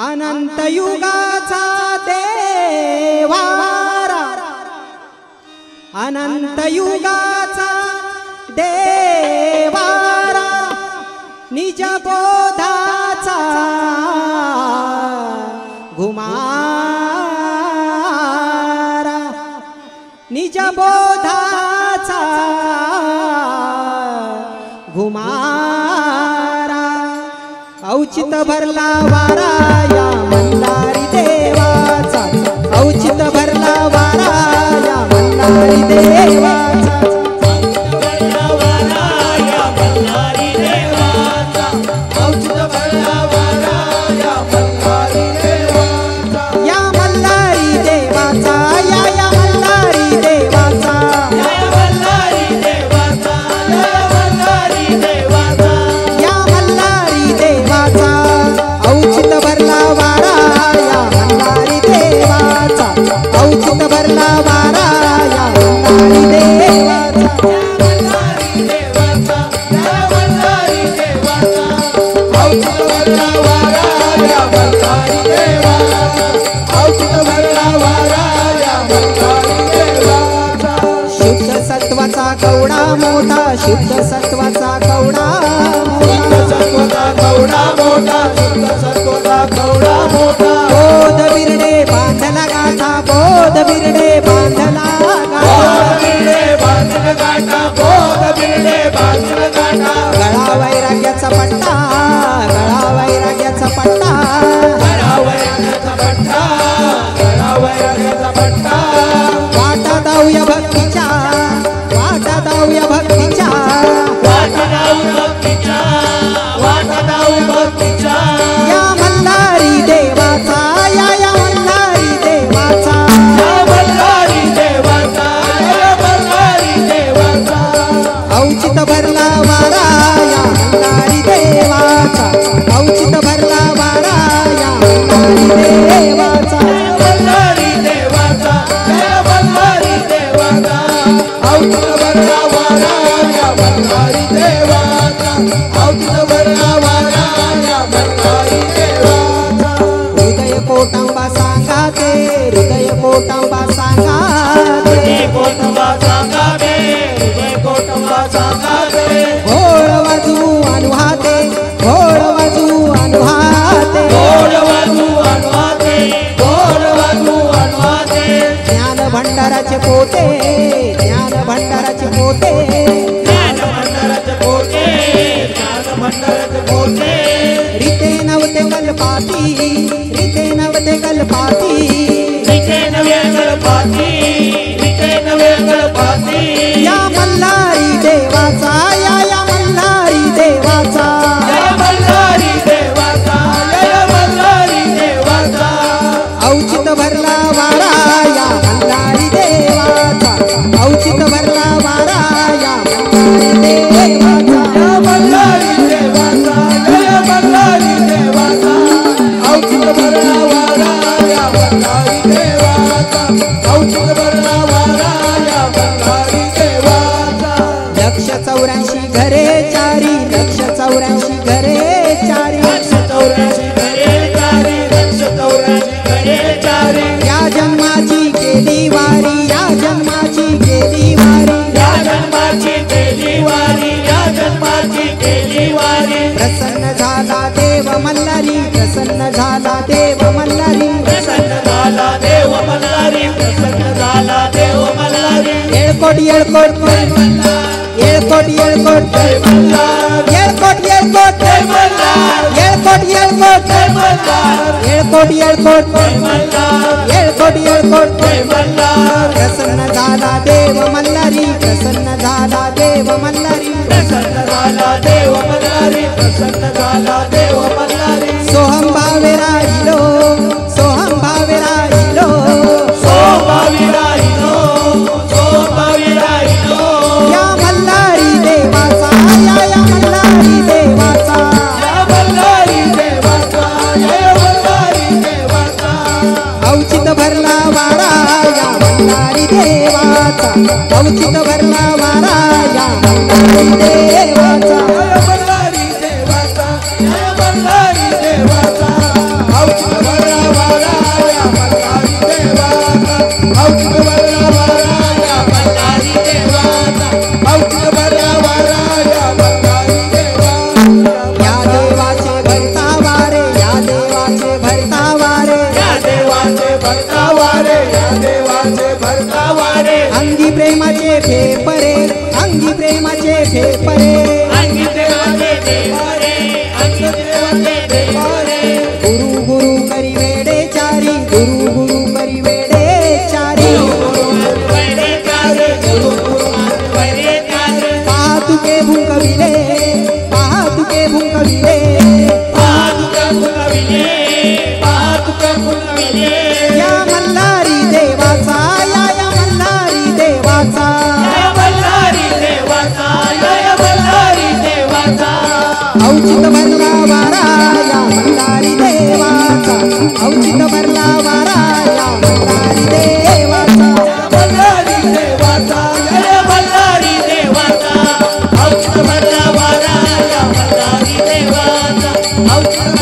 अनंत युगाचा देवारा, अनंत युगाचा देवारा, निज बोधाचा घुमारा, निज बोधाचा घुमारा, औचित भरला वारा या मल्हारी देवाचा, औचित भरला वारा या मल्हारी देवाचा, औचित भरला वारा या मल्हारी देवाचा, या मल्हारी देवाचा, या मल्हारी देवाचा, या मल्हारी देवाचा, या मल्हारी देवाचा, औचित भरला वारा या मल्हारी देवाचा, औचित भरला वारा या मल्हारी देवाचा, औचित भरला वारा या मल्हारी देवाचा, औचित भरला वारा या मल्हारी देवाचा, शुद्ध सत्वाचा कवडा मोठा, शुद्ध सत्वाचा कवडा मोठा, सत्वाचा कवडा मोठा, शुद्ध सत्वाचा कवडा मोठा, बोध बिरडे बांधला गाठा, बोध बिरडे बांधला गाठा, बोध बिरडे बांधला गाठा, गळा वैराग्याचा पट्टा, गळा वैराग्याचा पट्टा, गळा वैराग्याचा पट्टा, गळा वैराग्याचा पट्टा, वाटा दाऊया भक्तीच्या, वाटा दाऊया भक्तीच्या, वाटा दाऊया भक्तीच्या, वाटा दाऊया भक्तीच्या, या मल्हारी देवाचा, या मल्हारी देवाचा, या मल्हारी देवाचा, या मल्हारी देवाचा, औचित भरला वारा या मल्हारी देवाचा, औचित भरला वारा या मल्हारी देवाचा, मल्हारी देवाचा, या मल्हारी देवाचा, औचित भरला वारा या मल्हारी देवाचा, औचित भरला वारा या मल्हारी देवाचा, हृदय कोटंबा सांगाते, हृदय कोटंबा सांगाते, हृदय कोटंबा सांगाते, हृदय कोटंबा सांगाते, घोड वाजू अनुहाते, घोड वाजू अनुहाते, घोड वाजू अनुहाते, घोड वाजू अनुहाते, ज्ञान भंडाराचे पोते, ज्ञान भंडाराचे पोते, ज्ञान भंडाराचे पोते, ज्ञान भंडाराचे पोते, रीते नवते कल्पाती, रीते नवते कल्पाती, रीते नवे कल्पाती, रीते नवे कल्पाती, या मल्हारी देवाचा, या मल्हारी देवाचा, या मल्हारी देवाचा, या मल्हारी देवाचा, औचित भरला वारा या मल्हारी देवाचा, औचित भरला वारा या मल्हारी देवाचा, या मल्हारी देवाचा, या मल्हारी देवाचा, औचित भरला वारा या मल्हारी देवाचा, औचित भरला वारा या मल्हारी देवाचा, लक्ष 84 घरे चारी, लक्ष 84 घरे चारी, लक्ष 84 घरे चारी, लक्ष 84 घरे चारी, या जन्माची केली वारी, या जन्माची केली वारी, या जन्माची केली वारी, या जन्माची केली वारी, प्रसन्न झाला देव मल्हारी, प्रसन्न झाला देव मल्हारी, प्रसन्न झाला देव मल्हारी, प्रसन्न झाला देव मल्हारी, येळकोट येळकोट जय मल्हार, येळकोट येळकोट जय मल्हार, येळकोट येळकोट जय मल्हार, येळकोट येळकोट जय मल्हार, येळकोट येळकोट जय मल्हार, येळकोट येळकोट जय मल्हार, प्रसन्न झाला देव मल्हारी, प्रसन्न झाला देव मल्हारी, प्रसन्न झाला देव मल्हारी, प्रसन्न झाला देव मल्हारी, सोहम भावे राहिलो, सोहम भावे राहिलो, सोहम भावे राहिलो, सोहम भावे राहिलो, या मल्हारी देवाचा, या मल्हारी देवाचा बल्लारी देवाचा बल्लारी देवाचा औचित्य भरला या बल्लारी देवाचा औचित्य भरला या बल्लारी देवाचा औचित्य भरला या बल्लारी देवाचा या देवाचे भरतावारे या देवाचे भरतावारे या देवाचे भरतावारे या देवाचे भरतावारे अंगी प्रेमाचे फेपरे अंगी प्रेमाचे फेपरे अंगी देवाचे देवारे अंगी देवाचे देवारे गुरु गुरु करी वेडे चारी गुरु गुरु करी वेडे चारी पाहतुके भुंकविले पाहतुके भुंकविले या मल्हारी देवाचा या मल्हारी देवाचा औचित भरला वारा या मल्हारी देवाचा औचित भरला वारा या मल्हारी देवाचा औचित्य